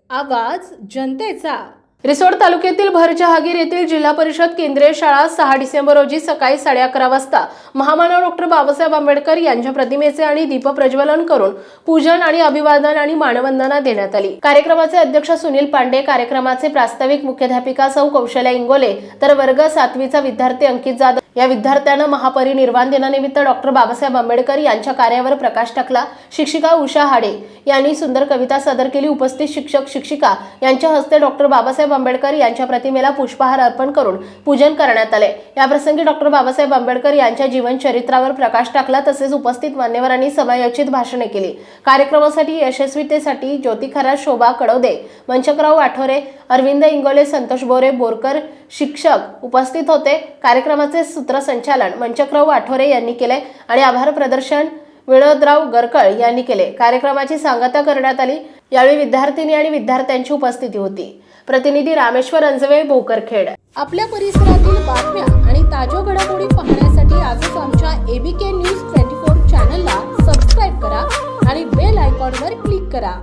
आवाज जनतेचा। रिसोड तालुक्यातील भरजहागीर येथील जिल्हा परिषद केंद्रीय शाळा 6 डिसेंबर रोजी सकाळी 11:30 वाजता महामानव डॉक्टर बाबासाहेब आंबेडकर यांच्या प्रतिमेचे आणि दीपप्रज्वलन करून पूजन आणि अभिवादन आणि मानवंदना देण्यात आली। कार्यक्रमाचे अध्यक्ष सुनील पांडे, कार्यक्रमाचे प्रास्ताविक मुख्याध्यापिका सौ कौशल्या इंगोले तर वर्ग 7वीचा विद्यार्थी अंकित जाधव या विद्यार्थ्यांना महापरिनिर्वाण दिनानिमित्त डॉक्टर बाबासाहेब आंबेडकर यांच्या कार्यावर प्रकाश टाकला। शिक्षिका उषा हाडे यांनी सुंदर कविता सादर केली। उपस्थित शिक्षक शिक्षिका यांच्या हस्ते डॉक्टर बाबासाहेब आंबेडकर यांच्या प्रतिमेला पुष्पहार अर्पण करून पूजन करण्यात आले। या प्रसंगी डॉक्टर बाबासाहेब आंबेडकर यांच्या जीवन चरित्रावर प्रकाश टाकला। तसेच उपस्थित मान्यवरांनी समयोचित भाषणे केली। कार्यक्रमासाठी यशस्वीतेसाठी ज्योती खरात, शोभा कडवदे, मंचकराव आठवरे, अरविंद इंगोले, संतोष बोरे बोरकर शिक्षक उपस्थित होते। कार्यक्रमाचे सूत्रसंचालन मंचकराव आठवरे यांनी केले आणि आभार प्रदर्शन विनोदराव गरकळ यांनी केले। कार्यक्रमाची सांगता करण्यात आली। यावेळी विद्यार्थिनी आणि विद्यार्थ्यांची उपस्थिती होती। प्रतिनिधी रामेश्वर अंजवे, भोकरखेड। आपल्या परिसरातील बातम्या आणि ताज्या घडामोडी पाहण्यासाठी आजच आमच्या ABK न्यूज 24 चॅनलला सबस्क्राईब करा आणि बेल आयकॉनवर क्लिक करा।